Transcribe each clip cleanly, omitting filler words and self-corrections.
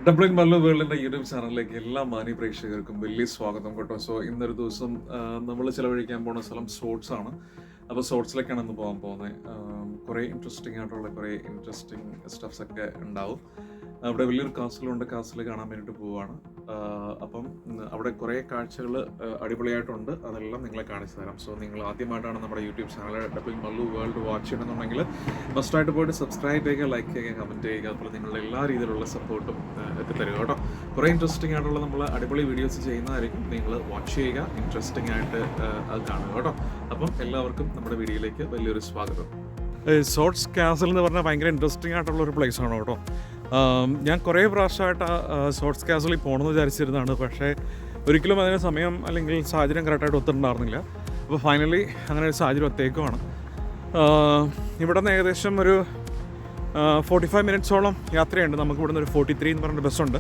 Doubling Mallu വേൾഡിൻ്റെ YouTube ചാനലിലേക്ക് എല്ലാ മാന്യ പ്രേക്ഷകർക്കും വലിയ സ്വാഗതം കേട്ടോ. സോ ഇന്നൊരു ദിവസം നമ്മൾ ചിലവഴിക്കാൻ പോകുന്ന സ്ഥലം സോട്സ് ആണ്. അപ്പോൾ സോട്സിലേക്കാണ് ഇന്ന് പോകാൻ പോകുന്നത്. കുറേ ഇൻട്രസ്റ്റിംഗ് ആയിട്ടുള്ള കുറേ ഇൻട്രസ്റ്റിംഗ് സ്റ്റഫ്സ് ഒക്കെ ഉണ്ടാവും. അവിടെ വലിയൊരു കാസിലുണ്ട്, കാസിൽ കാണാൻ വേണ്ടിയിട്ട് പോവുകയാണ്. അപ്പം അവിടെ കുറേ കാഴ്ചകൾ അടിപൊളിയായിട്ടുണ്ട്, അതെല്ലാം നിങ്ങളെ കാണിച്ചു തരാം. സോ നിങ്ങൾ ആദ്യമായിട്ടാണ് നമ്മുടെ YouTube channel doubling Mallu world watch ചെയ്യണമെന്നുണ്ടെങ്കിൽ മസ്റ്റായിട്ട് പോയിട്ട് സബ്സ്ക്രൈബ് ചെയ്യുക, ലൈക്ക് ചെയ്യുക, കമൻറ്റ് ചെയ്യുക. അതുപോലെ നിങ്ങളുടെ എല്ലാ രീതിയിലുള്ള സപ്പോർട്ടും ഒക്കെ തരിക കേട്ടോ. കുറേ ഇൻട്രസ്റ്റിംഗ് ആയിട്ടുള്ള നമ്മൾ അടിപൊളി വീഡിയോസ് ചെയ്യുന്നതായിരിക്കും. നിങ്ങൾ വാച്ച് ചെയ്യുക, ഇൻട്രസ്റ്റിംഗ് ആയിട്ട് അത് കാണുക കേട്ടോ. അപ്പം എല്ലാവർക്കും നമ്മുടെ വീഡിയോയിലേക്ക് വലിയൊരു സ്വാഗതം. സോട്സ് കാസിൽ എന്ന് പറഞ്ഞാൽ ഭയങ്കര ഇൻട്രസ്റ്റിംഗ് ആയിട്ടുള്ള ഒരു പ്ലേസ് ആണ് കേട്ടോ. ഞാൻ കുറേ പ്രാവശ്യമായിട്ട് സോട്സ് കാസിലിൽ പോകണമെന്ന് വിചാരിച്ചിരുന്നതാണ്, പക്ഷേ ഒരിക്കലും അതിന് സമയം അല്ലെങ്കിൽ സാഹചര്യം കറക്റ്റായിട്ട് ഒത്തുണ്ടായിരുന്നില്ല. അപ്പോൾ ഫൈനലി അങ്ങനെ ഒരു സാഹചര്യം ഒത്തേക്കുമാണ്. ഇവിടെ നിന്ന് ഏകദേശം ഒരു 45 മിനിറ്റ്സോളം യാത്രയുണ്ട്. നമുക്ക് ഇവിടുന്ന് ഒരു 43 എന്ന് പറഞ്ഞൊരു ബസ്സുണ്ട്.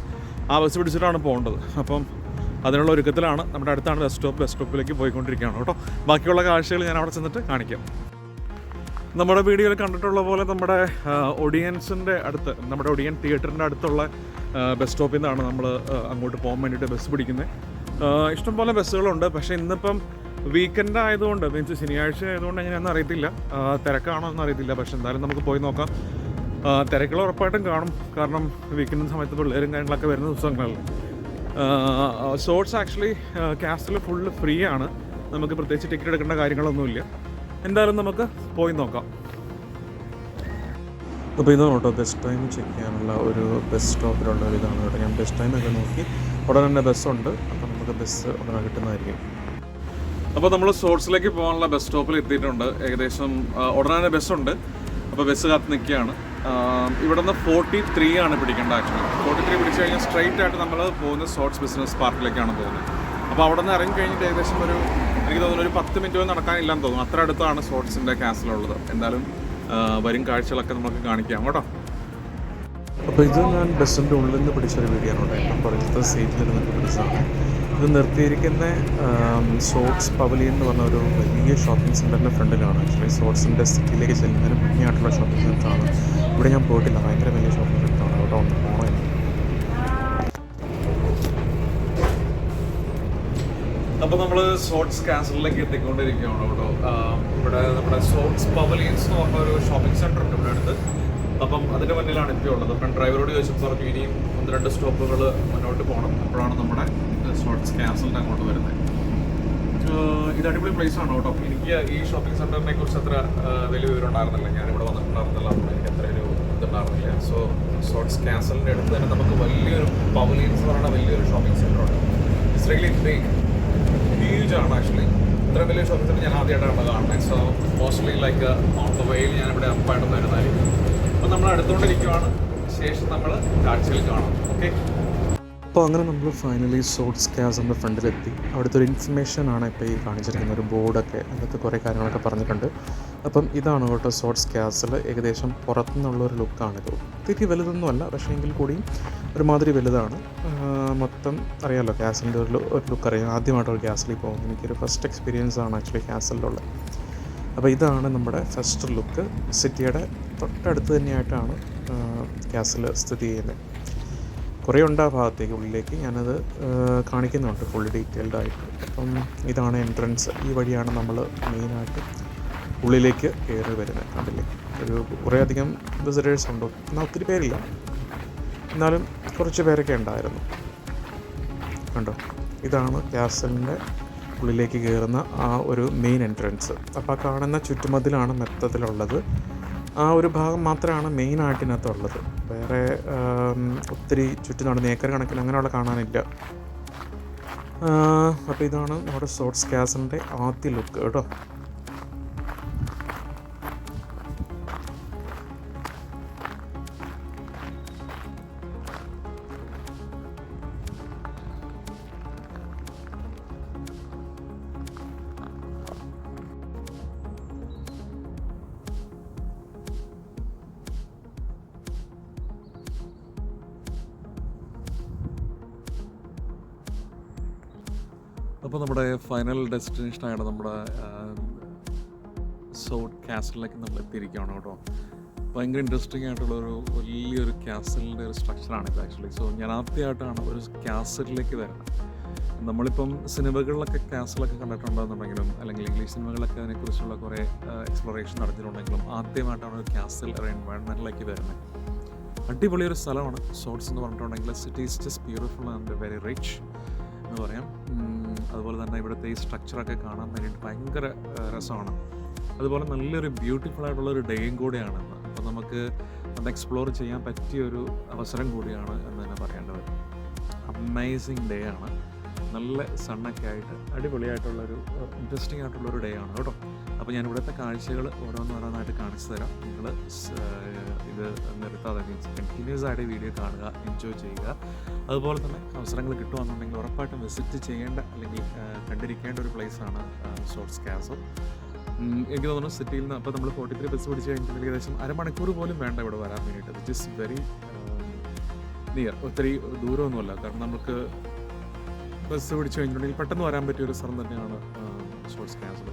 ആ ബസ് പിടിച്ചിട്ടാണ് പോകേണ്ടത്. അപ്പം അതിനുള്ള ഒരുക്കത്തിലാണ്. നമ്മുടെ അടുത്താണ് ബസ് സ്റ്റോപ്പിലേക്ക് പോയിക്കൊണ്ടിരിക്കുകയാണ് കേട്ടോ. ബാക്കിയുള്ള കാഴ്ചകൾ ഞാൻ അവിടെ ചെന്നിട്ട് കാണിക്കാം. നമ്മുടെ വീഡിയോയിൽ കണ്ടിട്ടുള്ള പോലെ നമ്മുടെ ഒഡിയൻസിൻ്റെ അടുത്ത്, നമ്മുടെ ഒഡിയൻ തിയേറ്ററിൻ്റെ അടുത്തുള്ള ബസ് സ്റ്റോപ്പിൽ നിന്നാണ് നമ്മൾ അങ്ങോട്ട് പോകാൻ വേണ്ടിയിട്ട് ബസ് പിടിക്കുന്നത്. ഇഷ്ടംപോലെ ബസ്സുകളുണ്ട്. പക്ഷേ ഇന്നിപ്പം വീക്കെൻഡ് ആയതുകൊണ്ട്, മീൻസ് ശനിയാഴ്ച ആയതുകൊണ്ട് എങ്ങനെയാണെന്ന് അറിയത്തില്ല, തിരക്കാണോ എന്ന് അറിയത്തില്ല. പക്ഷേ എന്തായാലും നമുക്ക് പോയി നോക്കാം. തിരക്കുകൾ ഉറപ്പായിട്ടും കാണും, കാരണം വീക്കെൻഡ് സമയത്ത് പിള്ളേരും കാര്യങ്ങളൊക്കെ വരുന്ന ദിവസങ്ങളല്ലേ. So it's actually castle full free ആണ്. നമുക്ക് പ്രത്യേകിച്ച് ടിക്കറ്റ് എടുക്കേണ്ട കാര്യങ്ങളൊന്നുമില്ല. എന്തായാലും നമുക്ക് പോയി നോക്കാം. അപ്പോൾ ഇതാണ് കേട്ടോ ബസ് ടൈം ചെക്ക് ചെയ്യാനുള്ള ഒരു ബസ് സ്റ്റോപ്പിലുള്ള ഒരു ഇതാണ് കേട്ടോ. ഞാൻ ബസ് ടൈമൊക്കെ നോക്കി, ഉടനെ തന്നെ ബസ്സുണ്ട്. അപ്പോൾ നമുക്ക് ബസ് ഉടനെ കിട്ടുന്നതായിരിക്കും. അപ്പോൾ നമ്മൾ സോട്സിലേക്ക് പോകാനുള്ള ബസ് സ്റ്റോപ്പിൽ എത്തിയിട്ടുണ്ട്. ഏകദേശം ഉടനെ തന്നെ ബസ്സുണ്ട്. അപ്പോൾ ബസ് കാത്ത് നിൽക്കുകയാണ്. ഇവിടെ നിന്ന് 43 ആണ് പിടിക്കേണ്ടത്. ആക്ച്വലി 43 പിടിച്ചു കഴിഞ്ഞാൽ സ്ട്രൈറ്റ് ആയിട്ട് നമ്മൾ പോകുന്നത് സോട്സ് ബിസിനസ് പാർക്കിലേക്കാണ് പോകുന്നത്. അപ്പോൾ അവിടെ നിന്ന് ഇറങ്ങി കഴിഞ്ഞിട്ട് ഏകദേശം എനിക്ക് തോന്നുന്നു ഒരു 10 മിനിറ്റ് നടക്കാനില്ലാന്ന് തോന്നുന്നു. അത്ര അടുത്താണ് സോട്സിൻ്റെ കാസിലുള്ളത്. എന്തായാലും വരും കാഴ്ചകളൊക്കെ നമുക്ക് കാണിക്കാം കേട്ടോ. അപ്പോൾ ഇത് ഞാൻ ബസ്സിൻ്റെ ഉള്ളിൽ നിന്ന് പിടിച്ചൊരു വീഡിയോ ആണ് കേട്ടോ. ഏറ്റവും പുറത്തെ സീറ്റിൽ നിന്നൊക്കെ പിടിച്ചതാണ്. ഇത് നിർത്തിയിരിക്കുന്ന സോട്സ് പവലിയൻ എന്ന് പറഞ്ഞ ഒരു വലിയ ഷോപ്പിംഗ് സെൻറ്ററിൻ്റെ ഫ്രണ്ടിലാണ്. ആക്ച്വലി സോട്സിൻ്റെ സിറ്റിയിലേക്ക് ചെല്ലുന്നതിന് മുന്നേ ആയിട്ടുള്ള ഷോപ്പിംഗ് സെൻറ്ററാണ്. ഇവിടെ ഞാൻ പോയിട്ടില്ല. ഭയങ്കര വലിയ ഷോപ്പിംഗ് സെൻറ്ററാണ് കേട്ടോ. ഒന്ന് പോകണം. അപ്പോൾ നമ്മൾ സോട്സ് കാസിലേക്ക് എത്തിക്കൊണ്ടിരിക്കുകയാണ് കേട്ടോ. ഇവിടെ നമ്മുടെ സോട്സ് പവലിയൻസ് എന്ന് പറഞ്ഞ ഒരു ഷോപ്പിംഗ് സെൻറ്റർ ഉണ്ട് ഇവിടെ അടുത്ത്. അപ്പം അതിൻ്റെ മുന്നിലാണ് ഇപ്പോൾ ഉള്ളത്. അപ്പം ഡ്രൈവറോട് ചോദിച്ചപ്പോൾ പറഞ്ഞു ഇനിയും 1-2 സ്റ്റോപ്പുകൾ മുന്നോട്ട് പോകണം, അപ്പോഴാണ് നമ്മുടെ സോട്സ് കാസിലിൻ്റെ അങ്ങോട്ട് വരുന്നത്. ഇത് അടിപൊളി പ്ലേസ് ആണ് കേട്ടോ. എനിക്ക് ഈ ഷോപ്പിംഗ് സെൻറ്ററിനെ കുറിച്ച് അത്ര വലിയ വിവരം ഉണ്ടായിരുന്നില്ല. ഞാനിവിടെ വന്നിട്ടുണ്ടായിരുന്നില്ല, അപ്പോൾ എനിക്ക് അത്ര ഒരു ഇതുണ്ടായിരുന്നില്ല. സോട്സ് കാസിലിൻ്റെ അടുത്ത് തന്നെ നമുക്ക് വലിയൊരു പവലിയൻസ് എന്ന് പറയുന്ന വലിയൊരു ഷോപ്പിംഗ് സെൻറ്ററുണ്ട്. ഇറ്റ്സ് റിയലി ബിഗ്, ഹ്യൂജ് ആണ് ആക്ച്വലി. ഇത്ര വലിയ ഷോപ്പിംഗ് സെൻറ്റർ ഞാൻ ആദ്യമായിട്ടാണ് കാണുന്നത്. So mostly like on the വേയിൽ ഞാനിവിടെ അപ്പായിട്ട് വരുന്നതായിരിക്കും. അപ്പോൾ നമ്മൾ അടുത്തുകൊണ്ടിരിക്കുവാണ്. ശേഷം നമ്മൾ കാഴ്ചയിൽ കാണാം. ഓക്കെ. അപ്പോൾ അങ്ങനെ നമ്മൾ ഫൈനലി സോട്സ് കാസിൻ്റെ ഫ്രണ്ടിലെത്തി. അവിടുത്തെ ഒരു ഇൻഫർമേഷനാണ് ഇപ്പോൾ ഈ കാണിച്ചിരിക്കുന്ന ഒരു ബോർഡൊക്കെ. അതൊക്കെ കുറേ കാര്യങ്ങളൊക്കെ പറഞ്ഞിട്ടുണ്ട്. അപ്പം ഇതാണ് കേട്ടോ സോട്സ് കാസിൽ. ഏകദേശം പുറത്തുനിന്നുള്ളൊരു ലുക്കാണിത്. ഒത്തിരി വലുതൊന്നുമല്ല, പക്ഷേ എങ്കിൽ കൂടിയും ഒരുമാതിരി വലുതാണ്. മൊത്തം അറിയാമല്ലോ കാസിലിൻ്റെ ഒരു ലുക്ക് അറിയാം. ആദ്യമായിട്ടൊരു കാസിലിൽ പോകുന്നത് എനിക്കൊരു ഫസ്റ്റ് എക്സ്പീരിയൻസ് ആണ് ആക്ച്വലി കാസിലുള്ള. അപ്പോൾ ഇതാണ് നമ്മുടെ ഫസ്റ്റ് ലുക്ക്. സിറ്റിയുടെ തൊട്ടടുത്ത് തന്നെയായിട്ടാണ് കാസിൽ സ്ഥിതി ചെയ്യുന്നത്. കുറേ ഉണ്ട് ആ ഭാഗത്തേക്ക്, ഉള്ളിലേക്ക്. ഞാനത് കാണിക്കുന്നുണ്ട് ഫുൾ ഡീറ്റെയിൽഡ് ആയിട്ട്. അപ്പം ഇതാണ് എൻട്രൻസ്. ഈ വഴിയാണ് നമ്മൾ മെയിനായിട്ട് ഉള്ളിലേക്ക് കയറി വരുന്നത്. കണ്ടില്ലേ, ഒരു കുറേയധികം വിസിറ്റേഴ്സ് ഉണ്ട്. എന്നാൽ ഒത്തിരി പേരില്ല, എന്നാലും കുറച്ച് പേരൊക്കെ ഉണ്ടായിരുന്നു. കണ്ടോ, ഇതാണ് കാസലിൻ്റെ ഉള്ളിലേക്ക് കയറുന്ന ആ ഒരു മെയിൻ എൻട്രൻസ്. അപ്പോൾ ആ കാണുന്ന ചുറ്റുമതിലാണ് മൊത്തത്തിലുള്ളത്. ആ ഒരു ഭാഗം മാത്രമാണ് മെയിനായിട്ടിനകത്തുള്ളത്. വേറെ ഒത്തിരി ചുറ്റും നടന്ന് ഏക്കർ കണക്കിന് അങ്ങനെയുള്ള കാണാനില്ല. അപ്പോൾ ഇതാണ് നമ്മുടെ സോട്സ് കാസിലിൻ്റെ ആദ്യ ലുക്ക് കേട്ടോ. അപ്പോൾ നമ്മുടെ ഫൈനൽ ഡെസ്റ്റിനേഷനായിട്ട് നമ്മുടെ സോട്ട് കാസിലേക്ക് നമ്മൾ എത്തിയിരിക്കുകയാണ് കേട്ടോ. ഭയങ്കര ഇൻട്രസ്റ്റിംഗ് ആയിട്ടുള്ളൊരു വലിയൊരു ക്യാസലിൻ്റെ ഒരു സ്ട്രക്ചറാണ് ഇത് ആക്ച്വലി. സോ ഞാൻ ആദ്യമായിട്ടാണ് ഒരു ക്യാസലിലേക്ക് വരുന്നത്. നമ്മളിപ്പം സിനിമകളിലൊക്കെ ക്യാസലൊക്കെ കണ്ടിട്ടുണ്ടെന്നുണ്ടെങ്കിലും അല്ലെങ്കിൽ ഇംഗ്ലീഷ് സിനിമകളിലൊക്കെ അതിനെക്കുറിച്ചുള്ള കുറേ എക്സ്പ്ലോറേഷൻ നടത്തിയിട്ടുണ്ടെങ്കിലും ആദ്യമായിട്ടാണ് ഒരു ക്യാസൽ ഒരു എൻവയൺമെൻറ്റിലേക്ക് വരുന്നത്. അടിപൊളിയൊരു സ്ഥലമാണ് സോർട്സ് എന്ന് പറഞ്ഞിട്ടുണ്ടെങ്കിൽ. City is just beautiful and very rich എന്ന് പറയാം. അതുപോലെ തന്നെ ഇവിടുത്തെ ഈ സ്ട്രക്ചറൊക്കെ കാണാൻ വേണ്ടിയിട്ട് ഭയങ്കര രസമാണ്. അതുപോലെ നല്ലൊരു ബ്യൂട്ടിഫുൾ ആയിട്ടുള്ളൊരു ഡേയും കൂടിയാണ്. അപ്പോൾ നമുക്ക് അത് എക്സ്പ്ലോർ ചെയ്യാൻ പറ്റിയൊരു അവസരം കൂടിയാണ് എന്ന് തന്നെ പറയേണ്ടത്. അമേസിങ് ഡേ ആണ്. നല്ല സണ്ണൊക്കെ ആയിട്ട് അടിപൊളിയായിട്ടുള്ളൊരു ഇൻട്രസ്റ്റിംഗ് ആയിട്ടുള്ളൊരു ഡേ ആണ് കേട്ടോ. അപ്പോൾ ഞാൻ ഇവിടുത്തെ കാഴ്ചകൾ ഓരോന്നോരോന്നായിട്ട് കാണിച്ചു തരാം. നിങ്ങൾ ഇത് നിർത്താതെ മീൻസ് കണ്ടിന്യൂസ് ആയിട്ട് വീഡിയോ കാണുക, എൻജോയ് ചെയ്യുക. അതുപോലെ തന്നെ അവസരങ്ങൾ കിട്ടുകയാണെന്നുണ്ടെങ്കിൽ ഉറപ്പായിട്ടും വിസിറ്റ് ചെയ്യേണ്ട അല്ലെങ്കിൽ കണ്ടിരിക്കേണ്ട ഒരു പ്ലേസാണ് സോർട്സ് കാസൽ. എനിക്ക് തോന്നുന്നു സിറ്റിയിൽ നിന്ന് അപ്പോൾ നമ്മൾ 43 ബസ് പിടിച്ച് കഴിഞ്ഞിട്ടുണ്ടെങ്കിൽ ഏകദേശം അരമണിക്കൂർ പോലും വേണ്ട ഇവിടെ വരാൻ വേണ്ടിയിട്ട്. Which is very near. ഒത്തിരി ദൂരമൊന്നുമല്ല. കാരണം നമുക്ക് ബസ് പിടിച്ച് കഴിഞ്ഞിട്ടുണ്ടെങ്കിൽ പെട്ടെന്ന് വരാൻ പറ്റിയ ഒരു സ്ഥലം തന്നെയാണ് സോർട്സ് കാസൽ.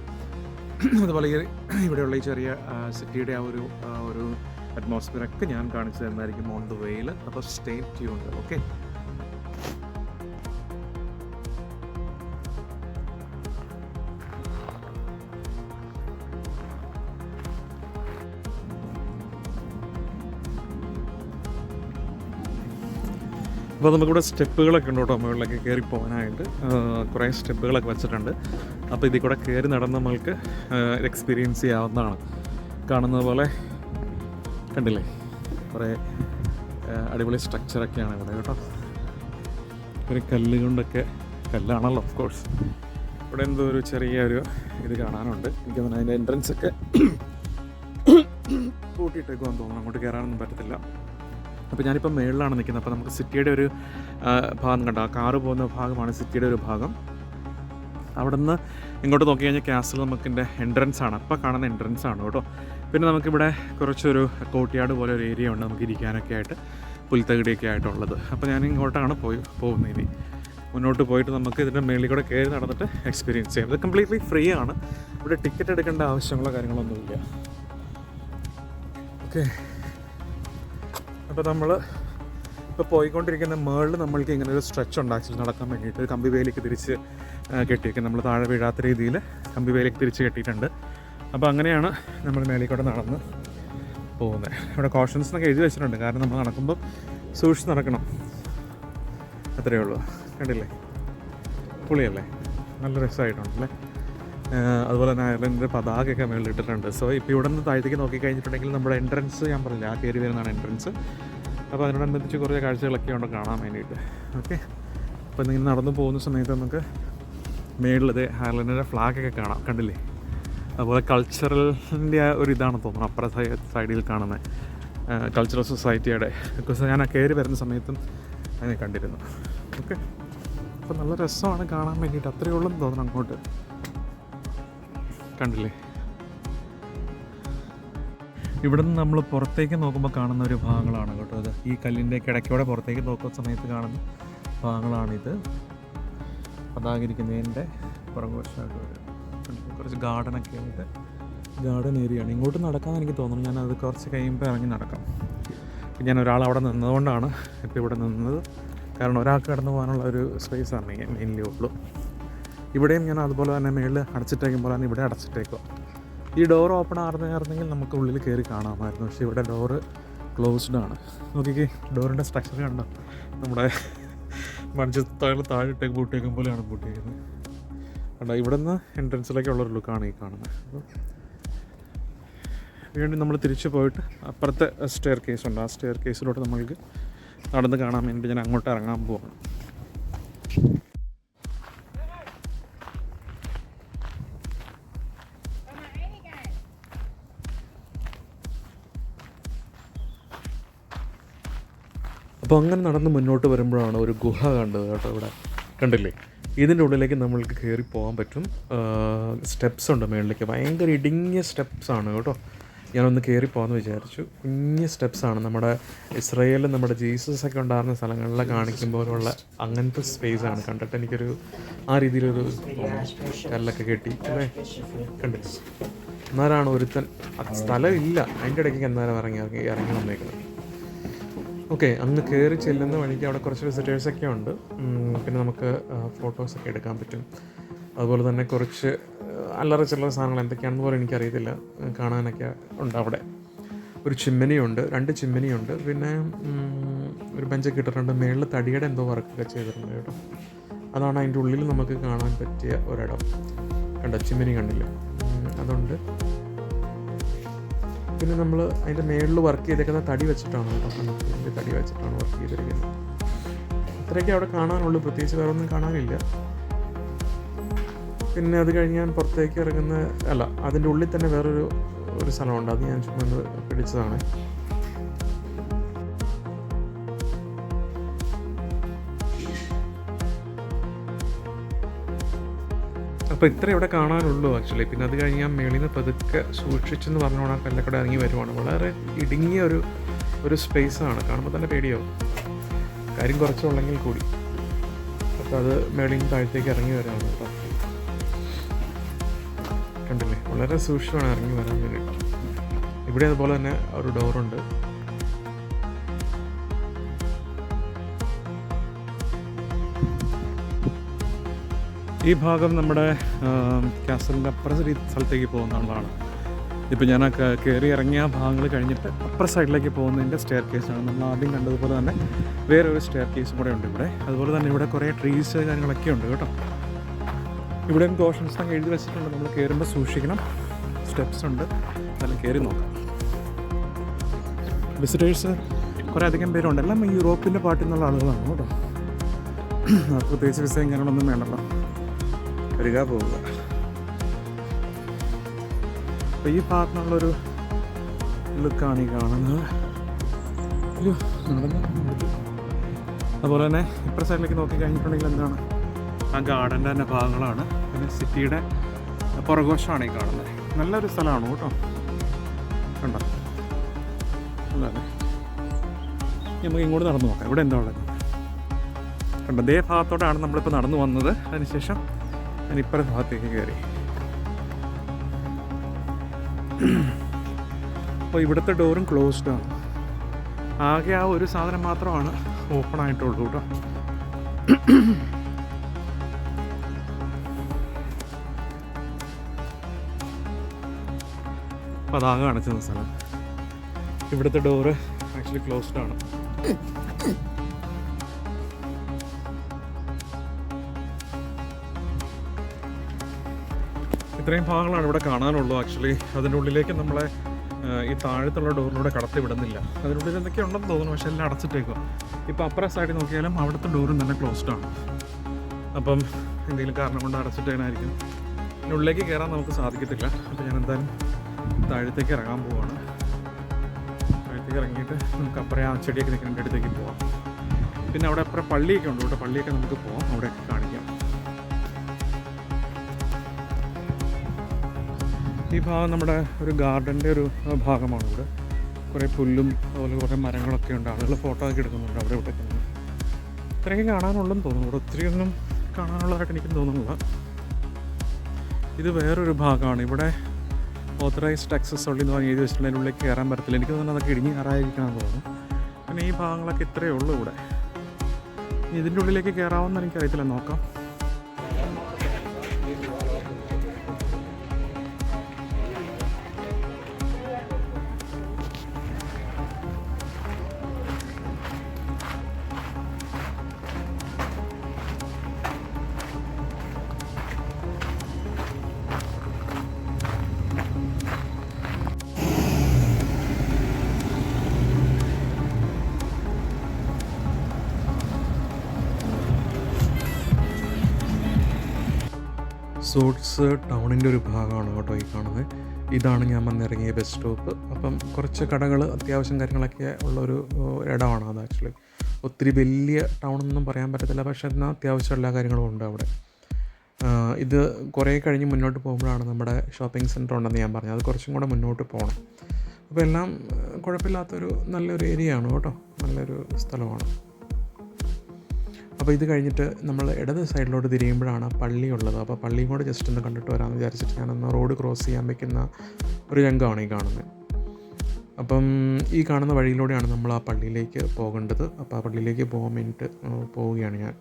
അതുപോലെ ഇവിടെയുള്ള ഈ ചെറിയ സിറ്റിയുടെ ആ ഒരു അറ്റ്മോസ്ഫിയറൊക്കെ ഞാൻ കാണിച്ചു തരുന്നതായിരിക്കും ഓൺ ദ വേയിൽ. അപ്പോൾ സ്റ്റേ ട്യൂൺഡ്. ഓക്കെ. അപ്പോൾ നമുക്കിവിടെ സ്റ്റെപ്പുകളൊക്കെ ഉണ്ട് കേട്ടോ. മുകളിലൊക്കെ കയറി പോകാനായിട്ട് കുറേ സ്റ്റെപ്പുകളൊക്കെ വെച്ചിട്ടുണ്ട്. അപ്പോൾ ഇതിൽ കൂടെ കയറി നടന്ന് നമ്മൾക്ക് എക്സ്പീരിയൻസ് ചെയ്യാവുന്നതാണ്. കാണുന്നത് പോലെ കണ്ടില്ലേ, കുറേ അടിപൊളി സ്ട്രക്ചറൊക്കെയാണ് ഇവിടെ കേട്ടോ. ഒരു കല്ല് കൊണ്ടൊക്കെ, കല്ലാണല്ലോ ഓഫ് കോഴ്സ്. ഇവിടെ എന്തോ ഒരു ചെറിയൊരു ഇത് കാണാനുണ്ട്. എനിക്ക് തോന്നുന്നു അതിൻ്റെ എൻട്രൻസൊക്കെ പൂട്ടിയിട്ടേക്കുവാന്ന് തോന്നുന്നു. അങ്ങോട്ട് കയറാനൊന്നും പറ്റത്തില്ല. അപ്പോൾ ഞാനിപ്പോൾ മേളിലാണ് നിൽക്കുന്നത്. അപ്പോൾ നമുക്ക് സിറ്റിയുടെ ഒരു ഭാഗം കണ്ടോ, കാറ് പോകുന്ന ഭാഗമാണ് സിറ്റിയുടെ ഒരു ഭാഗം. അവിടെ നിന്ന് ഇങ്ങോട്ട് നോക്കി കഴിഞ്ഞാൽ കാസൽ നമുക്കിൻ്റെ എൻട്രൻസ് ആണ്. അപ്പോൾ കാണുന്ന എൻട്രൻസ് ആണ് കേട്ടോ. പിന്നെ നമുക്കിവിടെ കുറച്ചൊരു കോർട്ട്യാർഡ് പോലെ ഒരു ഏരിയ ഉണ്ട് നമുക്ക് ഇരിക്കാനൊക്കെ ആയിട്ട്, പുൽത്തകിടിയൊക്കെ ആയിട്ടുള്ളത്. അപ്പോൾ ഞാൻ ഇങ്ങോട്ടാണ് പോകുന്നത്. ഇനി മുന്നോട്ട് പോയിട്ട് നമുക്ക് ഇതിൻ്റെ മേളിൽ കൂടെ കയറി നടന്നിട്ട് എക്സ്പീരിയൻസ് ചെയ്യാം. ഇത് കംപ്ലീറ്റ്ലി ഫ്രീ ആണ്. ഇവിടെ ടിക്കറ്റ് എടുക്കേണ്ട ആവശ്യങ്ങളോ കാര്യങ്ങളൊന്നുമില്ല. ഓക്കെ. അപ്പോൾ നമ്മൾ ഇപ്പോൾ പോയിക്കൊണ്ടിരിക്കുന്ന മേളിൽ നമ്മൾക്ക് ഇങ്ങനെ ഒരു സ്ട്രെച്ച് ഉണ്ട് ആക്ച്വലി നടക്കാൻ വേണ്ടിയിട്ട്. കമ്പി വേലിക്ക് തിരിച്ച് കെട്ടിയേക്കും. നമ്മൾ താഴെ വീഴാത്ത രീതിയിൽ കമ്പി വേലിക്ക് തിരിച്ച് കെട്ടിയിട്ടുണ്ട്. അപ്പോൾ അങ്ങനെയാണ് നമ്മൾ മേളിൽ കൂടെ നടന്ന് പോകുന്നത്. ഇവിടെ കോഷൻസ് എന്നൊക്കെ എഴുതി വെച്ചിട്ടുണ്ട്. കാരണം നമ്മൾ നടക്കുമ്പോൾ സൂക്ഷിച്ച് നടക്കണം, അത്രയേ ഉള്ളൂ. കണ്ടില്ലേ, പൊളിയല്ലേ, നല്ല രസമായിട്ടുണ്ടല്ലേ. അതുപോലെ തന്നെ അയർലൻഡിൻ്റെ പതാകയൊക്കെ മേളിലിട്ടിട്ടുണ്ട്. സോ ഇപ്പോൾ ഇവിടെ നിന്ന് താഴത്തേക്ക് നോക്കിക്കഴിഞ്ഞിട്ടുണ്ടെങ്കിൽ നമ്മുടെ എൻട്രൻസ് ഞാൻ പറഞ്ഞില്ല, ആ കയറി വരുന്നതാണ് എൻട്രൻസ്. അപ്പോൾ അതിനോടനുബന്ധിച്ച് കുറേ കാഴ്ചകളൊക്കെ ഉണ്ട് കാണാൻ വേണ്ടിയിട്ട്. ഓക്കെ. അപ്പോൾ ഇങ്ങനെ നടന്നു പോകുന്ന സമയത്ത് നമുക്ക് മേളിലത് അയർലൻഡിൻ്റെ ഫ്ലാഗൊക്കെ കാണാം. കണ്ടില്ലേ. അതുപോലെ കൾച്ചറലിൻ്റെ ഒരു ഇതാണ് തോന്നുന്നു അപ്പുറ സൈഡിൽ കാണുന്നത്, കൾച്ചറൽ സൊസൈറ്റിയുടെ. ബിക്കോസ് ഞാൻ ആ കയറി വരുന്ന സമയത്തും അതിനെ കണ്ടിരുന്നു. ഓക്കെ. അപ്പോൾ നല്ല രസമാണ് കാണാൻ വേണ്ടിയിട്ട്. അത്രയേ ഉള്ളൂ എന്ന് തോന്നുന്നു. അങ്ങോട്ട് കണ്ടില്ലേ. ഇവിടെ നിന്ന് നമ്മൾ പുറത്തേക്ക് നോക്കുമ്പോൾ കാണുന്ന ഒരു ഭാഗങ്ങളാണ് കേട്ടോ ഇത്. ഈ കല്ലിൻ്റെ ഇടയ്ക്കൂടെ പുറത്തേക്ക് നോക്കുന്ന സമയത്ത് കാണുന്ന ഭാഗങ്ങളാണിത്. പതാകരിക്കുന്നതിൻ്റെ പുറകുവശമായിട്ട് വരും. കുറച്ച് ഗാർഡനൊക്കെ ആയിട്ട്, ഗാർഡൻ ഏരിയയാണ്. ഇങ്ങോട്ട് നടക്കാമെന്ന് എനിക്ക് തോന്നുന്നു. ഞാനത് കുറച്ച് കഴിയുമ്പോൾ ഇറങ്ങി നടക്കാം. ഞാൻ ഒരാൾ അവിടെ നിന്നതുകൊണ്ടാണ് ഇപ്പോൾ ഇവിടെ നിന്നത്. കാരണം ഒരാൾക്ക് കടന്നു പോകാനുള്ള ഒരു സ്പേസാണ് മെയിൻലി ഉള്ളൂ. ഇവിടെയും ഞാൻ അതുപോലെ തന്നെ മേളിൽ അടച്ചിട്ടേക്കുമ്പോൾ തന്നെ ഇവിടെ അടച്ചിട്ടേക്കുക. ഈ ഡോർ ഓപ്പൺ ആയിരുന്നെങ്കിൽ നമുക്ക് ഉള്ളിൽ കയറി കാണാമായിരുന്നു. പക്ഷേ ഇവിടെ ഡോറ് ക്ലോസ്ഡ് ആണ്. നോക്കിക്കേ, ഡോറിൻ്റെ സ്ട്രക്ചർ കണ്ടോ, നമ്മുടെ മനുഷ്യത്താഴ് താഴെട്ടേക്ക് പൂട്ടിയേക്കും പോലെയാണ് പൂട്ടിയേക്കുന്നത്. കണ്ടോ, ഇവിടെ നിന്ന് എൻട്രൻസിലേക്കുള്ളൊരു ലുക്കാണ് ഈ കാണുന്നത്. അപ്പോൾ വീണ്ടും നമ്മൾ തിരിച്ചു പോയിട്ട് അപ്പുറത്തെ സ്റ്റെയർ കേസ് ഉണ്ട്. ആ സ്റ്റെയർ കേസിലോട്ട് നമ്മൾക്ക് നടന്ന് കാണാൻ വേണ്ടി ഞാൻ അങ്ങോട്ട് ഇറങ്ങാൻ പോവാണ്. അപ്പോൾ അങ്ങനെ നടന്ന് മുന്നോട്ട് വരുമ്പോഴാണ് ഒരു ഗുഹ കണ്ടത് കേട്ടോ. ഇവിടെ കണ്ടില്ലേ, ഇതിൻ്റെ ഉള്ളിലേക്ക് നമ്മൾക്ക് കയറി പോകാൻ പറ്റും. സ്റ്റെപ്സ് ഉണ്ട് മുകളിലേക്ക്, ഭയങ്കര ഇടുങ്ങിയ സ്റ്റെപ്സാണ് കേട്ടോ. ഞാനൊന്ന് കയറി പോകാമെന്ന് വിചാരിച്ചു. കുഞ്ഞ് സ്റ്റെപ്സാണ്. നമ്മുടെ ഇസ്രയേലിൽ നമ്മുടെ ജീസസ് ഒക്കെ ഉണ്ടായിരുന്ന സ്ഥലങ്ങളിലെ കാണിക്കുമ്പോഴുള്ള അങ്ങനത്തെ സ്പേസാണ്. കണ്ടിട്ട് എനിക്കൊരു ആ രീതിയിലൊരു കല്ലൊക്കെ കെട്ടി അല്ലേ, കണ്ടില്ലേ. എന്നാലാണ് ഒരുത്തൻ സ്ഥലമില്ല അതിൻ്റെ ഇടയ്ക്ക് എന്നാലും ഇറങ്ങി വന്നേക്കുന്നത്. ഓക്കെ, അങ്ങ് കയറി ചെല്ലുന്ന വഴിക്ക് അവിടെ കുറച്ച് വിസിറ്റേഴ്സൊക്കെ ഉണ്ട്. പിന്നെ നമുക്ക് ഫോട്ടോസൊക്കെ എടുക്കാൻ പറ്റും. അതുപോലെ തന്നെ കുറച്ച് അല്ലറ ചില്ലറ സാധനങ്ങൾ എന്തൊക്കെയാണെന്ന് പോലും എനിക്കറിയത്തില്ല, കാണാനൊക്കെ ഉണ്ട്. അവിടെ ഒരു ചിമ്മിനിയുണ്ട്, 2 ചിമ്മിനിയുണ്ട്. പിന്നെ ഒരു ബെഞ്ചൊക്കെ ഇട്ടിട്ടുണ്ട്. മേളിൽ തടിയുടെ എന്തോ വർക്കൊക്കെ ചെയ്തിട്ടുണ്ട് കേട്ടോ. അതാണ് അതിൻ്റെ ഉള്ളിൽ നമുക്ക് കാണാൻ പറ്റിയ ഒരിടം. കണ്ടോ, ചിമ്മിനി കണ്ടില്ല, അതുണ്ട്. പിന്നെ നമ്മൾ അതിൻ്റെ മേളിൽ വർക്ക് ചെയ്തേക്കുന്ന തടി വെച്ചിട്ടാണ് കേട്ടോ, തടി വെച്ചിട്ടാണ് വർക്ക് ചെയ്തിരിക്കുന്നത്. ഇത്രയൊക്കെ അവിടെ കാണാനുള്ളൂ, പ്രത്യേകിച്ച് വേറെ ഒന്നും കാണാനില്ല. പിന്നെ അത് കഴിഞ്ഞ് ഞാൻ പുറത്തേക്ക് ഇറങ്ങുന്ന അതിൻ്റെ ഉള്ളിൽ തന്നെ വേറൊരു സ്ഥലമുണ്ട്, അത് ഞാൻ ചുമ്മാ പിടിച്ചതാണ്. അപ്പോൾ ഇത്ര ഇവിടെ കാണാനുള്ളൂ ആക്ച്വലി. പിന്നെ അത് കഴിഞ്ഞ് ഞാൻ മേളിൽ നിന്ന് പതുക്കെ സൂക്ഷിച്ചെന്ന് പറഞ്ഞോണം കല്ലക്കട ഇറങ്ങി വരുവാണ്. വളരെ ഇടുങ്ങിയ ഒരു സ്പേസാണ്, കാണുമ്പോൾ തന്നെ പേടിയാവും, കാര്യം കുറച്ചുള്ളെങ്കിൽ കൂടി. അപ്പോൾ അത് മേളിൽ നിന്ന് താഴത്തേക്ക് ഇറങ്ങി വരാണ് കേട്ടോ. കണ്ടില്ലേ, വളരെ സൂക്ഷിച്ചാണ് ഇറങ്ങി വരാൻ വേണ്ടിയിട്ട്. ഇവിടെ അതുപോലെ തന്നെ ഒരു ഡോറുണ്ട്. ഈ ഭാഗം നമ്മുടെ കാസലിൻ്റെ അപ്പുറ സ്ഥലത്തേക്ക് പോകുന്നതാണ്. ഇപ്പോൾ ഞാൻ കയറി ഇറങ്ങിയ ഭാഗങ്ങൾ കഴിഞ്ഞിട്ട് അപ്പുറ സൈഡിലേക്ക് പോകുന്നതിൻ്റെ സ്റ്റെയർ കേസാണ്. നമ്മൾ ആദ്യം കണ്ടതുപോലെ തന്നെ വേറൊരു സ്റ്റെയർ കേസും കൂടെ ഉണ്ട് ഇവിടെ. അതുപോലെ തന്നെ ഇവിടെ കുറേ ട്രീസ് കാര്യങ്ങളൊക്കെ ഉണ്ട് കേട്ടോ. ഇവിടെയും കോഷൻസ് അങ്ങ് എഴുതി വെച്ചിട്ടുണ്ട്, നമ്മൾ കയറുമ്പോൾ സൂക്ഷിക്കണം, സ്റ്റെപ്സ് ഉണ്ട്, അതെല്ലാം കയറി നോക്കാം. വിസിറ്റേഴ്സ് കുറേ അധികം പേരുണ്ട്, എല്ലാം യൂറോപ്പിൻ്റെ പാർട്ടിൽ നിന്നുള്ള ആളുകളാണ് കേട്ടോ. പ്രത്യേകിച്ച് വിസയും കാര്യങ്ങളൊന്നും വേണ്ടല്ലോ, വരിക പോവുക. അപ്പോൾ ഈ ഭാഗത്തുനിന്നുള്ളൊരു ലുക്കാണ് ഈ കാണുന്നത്. അതുപോലെ തന്നെ ഇപ്പുറ സൈഡിലേക്ക് നോക്കി കഴിഞ്ഞിട്ടുണ്ടെങ്കിൽ എന്താണ്, ആ ഗാർഡൻ്റെ തന്നെ ഭാഗങ്ങളാണ്. പിന്നെ സിറ്റിയുടെ പുറകോശമാണ് ഈ കാണുന്നത്. നല്ലൊരു സ്ഥലമാണ് കേട്ടോ, കണ്ടോ, നല്ലതല്ലേ. നമുക്ക് ഇങ്ങോട്ട് നടന്നു നോക്കാം, ഇവിടെ എന്താ ഉള്ളത് കണ്ടോ. അതേ ഭാഗത്തോടാണ് നമ്മളിപ്പോൾ നടന്നു വന്നത്. അതിനുശേഷം ഞാൻ ഇപ്പുറത്തെ ഭാഗത്തേക്ക് കയറി. അപ്പോൾ ഇവിടുത്തെ ഡോറും ക്ലോസ്ഡാണ്, ആകെ ആ ഒരു സാധനം മാത്രമാണ് ഓപ്പൺ ആയിട്ടുള്ളൂ കേട്ടോ. അപ്പോൾ അതാകെ അടച്ചുന്ന സ്ഥലം. ഇവിടുത്തെ ഡോറ് ആക്ച്വലി ക്ലോസ്ഡാണ്. ഇത്രയും ഭാഗങ്ങളാണ് ഇവിടെ കാണാനുള്ളൂ ആക്ച്വലി. അതിൻ്റെ ഉള്ളിലേക്ക് നമ്മളെ ഈ താഴത്തുള്ള ഡോറിലൂടെ കടത്തി വിടുന്നില്ല. അതിനുള്ളിൽ എന്തൊക്കെ ഉണ്ടെന്ന് തോന്നുന്നു, പക്ഷെ എല്ലാം അടച്ചിട്ടേക്കുക. ഇപ്പോൾ അപ്പുറ സൈഡിൽ നോക്കിയാലും അവിടുത്തെ ഡോറും തന്നെ ക്ലോസ്ഡാണ്. അപ്പം എന്തെങ്കിലും കാരണം കൊണ്ട് അടച്ചിട്ടേനായിരിക്കും. ഉള്ളിലേക്ക് കയറാൻ നമുക്ക് സാധിക്കത്തില്ല. അപ്പോൾ ഞാൻ എന്തായാലും താഴത്തേക്ക് ഇറങ്ങാൻ പോവാണ്. താഴത്തേക്ക് ഇറങ്ങിയിട്ട് നമുക്ക് അപ്പുറം ആ ചെടിയൊക്കെ നിൽക്കുന്ന അടുത്തേക്ക് പോവാം. പിന്നെ അവിടെ അപ്പുറം പള്ളിയൊക്കെ ഉണ്ട് കേട്ടോ, പള്ളിയൊക്കെ നമുക്ക് പോവാം, അവിടെയൊക്കെ കാണിക്കാം. ഈ ഭാഗം നമ്മുടെ ഒരു ഗാർഡൻ്റെ ഒരു ഭാഗമാണ്. ഇവിടെ കുറേ പുല്ലും അതുപോലെ കുറേ മരങ്ങളൊക്കെ ഉണ്ട്. ആളുകൾ ഫോട്ടോ ഒക്കെ എടുക്കുന്നുണ്ട് അവിടെ ഇവിടെ. ഇത്രയൊക്കെ കാണാനുള്ളെന്ന് തോന്നുന്നു. ഇവിടെ ഒത്തിരിയൊന്നും കാണാനുള്ളതായിട്ട് എനിക്കും തോന്നുന്നില്ല. ഇത് വേറൊരു ഭാഗമാണ്. ഇവിടെ ഓത്തറൈസ്ഡ് ആക്സസ് ഉള്ളി എന്ന് പറഞ്ഞ് എഴുതി വെച്ചിട്ടുള്ള അതിനുള്ളിൽ കയറാൻ പറ്റത്തില്ല. എനിക്ക് തോന്നുന്നു അതൊക്കെ ഇടിഞ്ഞ് കയറാതിരിക്കണമെന്ന് തോന്നുന്നു. പിന്നെ ഈ ഭാഗങ്ങളൊക്കെ ഇത്രയേ ഉള്ളൂ ഇവിടെ. ഇതിൻ്റെ ഉള്ളിലേക്ക് കയറാമെന്ന് എനിക്കറിയത്തില്ല, നോക്കാം. സോട്സ് ടൗണിൻ്റെ ഒരു ഭാഗമാണ് കേട്ടോ ഈ കാണുന്നത്. ഇതാണ് ഞാൻ വന്നിറങ്ങിയ ബസ് സ്റ്റോപ്പ്. അപ്പം കുറച്ച് കടകൾ അത്യാവശ്യം കാര്യങ്ങളൊക്കെ ഉള്ളൊരു ഇടമാണ് അത്. ആക്ച്വലി ഒത്തിരി വലിയ ടൗണൊന്നും പറയാൻ പറ്റത്തില്ല, പക്ഷേ എന്നാൽ അത്യാവശ്യം എല്ലാ കാര്യങ്ങളും ഉണ്ട് അവിടെ. ഇത് കുറേ കഴിഞ്ഞ് മുന്നോട്ട് പോകുമ്പോഴാണ് നമ്മുടെ ഷോപ്പിംഗ് സെൻറ്റർ ഉണ്ടെന്ന് ഞാൻ പറഞ്ഞത്. അത് കുറച്ചും കൂടെ മുന്നോട്ട് പോകണം. അപ്പോൾ എല്ലാം കുഴപ്പമില്ലാത്തൊരു നല്ലൊരു ഏരിയ ആണ് കേട്ടോ, നല്ലൊരു സ്ഥലമാണ്. അപ്പോൾ ഇത് കഴിഞ്ഞിട്ട് നമ്മൾ ഇടത് സൈഡിലോട്ട് തിരിയുമ്പോഴാണ് പള്ളി ഉള്ളത്. അപ്പോൾ പള്ളിയും കൂടെ ജസ്റ്റ് ഒന്ന് കണ്ടിട്ട് വരാമെന്ന് വിചാരിച്ചിട്ട് ഞാനൊന്ന് റോഡ് ക്രോസ് ചെയ്യാൻ വെക്കുന്ന ഒരു രംഗമാണ് ഈ കാണുന്നത്. അപ്പം ഈ കാണുന്ന വഴിയിലൂടെയാണ് നമ്മൾ ആ പള്ളിയിലേക്ക് പോകേണ്ടത്. അപ്പോൾ ആ പള്ളിയിലേക്ക് പോകാൻ വേണ്ടിയിട്ട് പോവുകയാണ് ഞാൻ.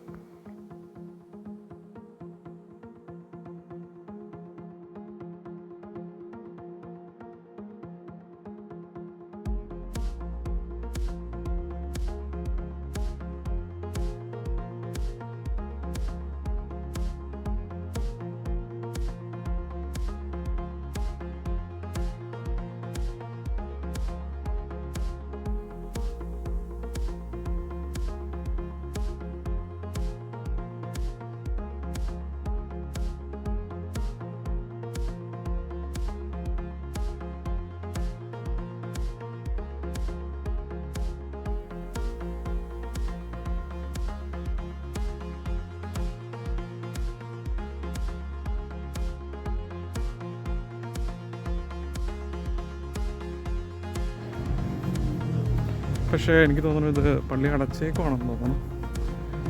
പക്ഷേ എനിക്ക് തോന്നുന്നു ഇത് പള്ളി അടച്ചേക്കുവാണെന്ന് തോന്നുന്നു.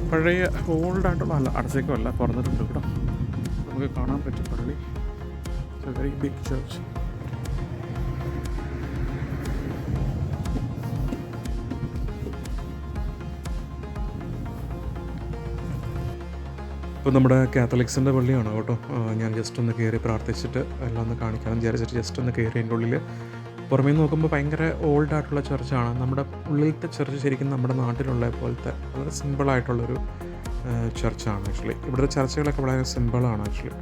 പഴയ ഓൾഡായിട്ടുള്ള അടച്ചേക്കുമല്ല, തുറന്നിട്ടുണ്ട് കേട്ടോ. നമുക്ക് കാണാൻ പറ്റും പള്ളി. Very big church. ഇപ്പോൾ നമ്മുടെ കാത്തലിക്സിൻ്റെ പള്ളിയാണ് കേട്ടോ. ഞാൻ ജസ്റ്റ് ഒന്ന് കയറി പ്രാർത്ഥിച്ചിട്ട് എല്ലാം ഒന്ന് കാണിക്കണം വിചാരിച്ചിട്ട് ജസ്റ്റ് ഒന്ന് കയറി. അതിൻ്റെ ഉള്ളിൽ പുറമേ നോക്കുമ്പോൾ ഭയങ്കര ഓൾഡായിട്ടുള്ള ചർച്ചാണ്. നമ്മുടെ ഉള്ളിലത്തെ ചർച്ച് ശരിക്കും നമ്മുടെ നാട്ടിലുള്ള പോലത്തെ വളരെ സിമ്പിളായിട്ടുള്ളൊരു ചർച്ചാണ് ആക്ച്വലി. ഇവിടുത്തെ ചർച്ചകളൊക്കെ വളരെ സിമ്പിളാണ് ആക്ച്വലി.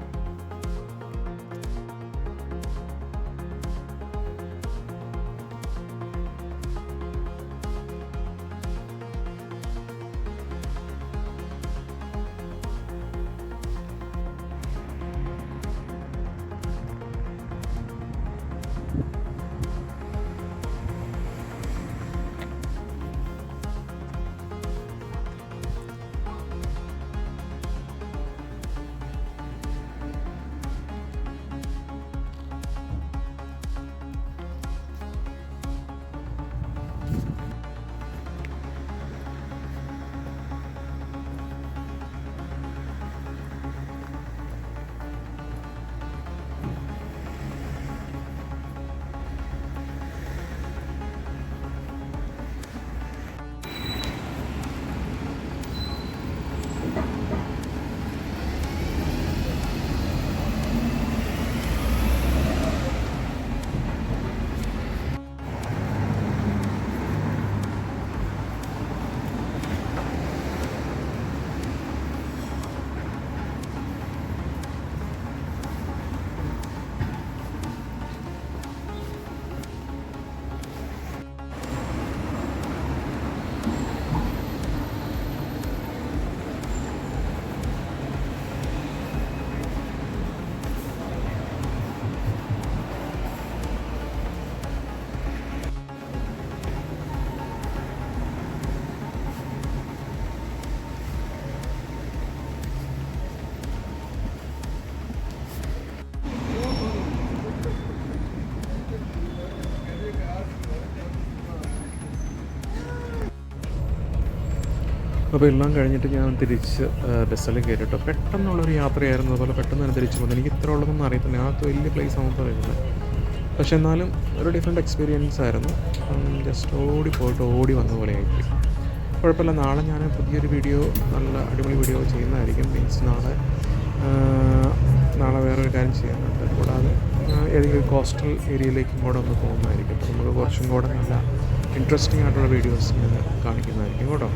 അപ്പോൾ എല്ലാം കഴിഞ്ഞിട്ട് ഞാൻ തിരിച്ച് ബസ്സിൽ കയറിട്ടോ. പെട്ടെന്നുള്ളൊരു യാത്രയായിരുന്നു. അതുപോലെ പെട്ടെന്ന് തന്നെ തിരിച്ച് പോകുന്നത്. എനിക്ക് ഇത്ര ഉള്ളതൊന്നും അറിയത്തില്ല. അത് വലിയ പ്ലേസ് ആണെന്ന് പറയുന്നത്. പക്ഷെ എന്നാലും ഒരു ഡിഫറെൻറ്റ് എക്സ്പീരിയൻസ് ആയിരുന്നു. ജസ്റ്റ് ഓടി വന്ന പോലെ ആയിപ്പോയി. കുഴപ്പമില്ല. നാളെ ഞാൻ പുതിയൊരു വീഡിയോ, നല്ല അടിപൊളി വീഡിയോ ചെയ്യുന്നതായിരിക്കും. മീൻസ് നാളെ വേറൊരു കാര്യം ചെയ്യാനുണ്ട്. കൂടാതെ ഏതെങ്കിലും കോസ്റ്റൽ ഏരിയയിലേക്കും കൂടെ ഒന്ന് പോകുന്നതായിരിക്കും. അപ്പോൾ നമുക്ക് കുറച്ചും കൂടെ നല്ല ഇൻട്രസ്റ്റിംഗ് ആയിട്ടുള്ള വീഡിയോസ് ഞാൻ കാണിക്കുന്നതായിരിക്കും കേട്ടോ.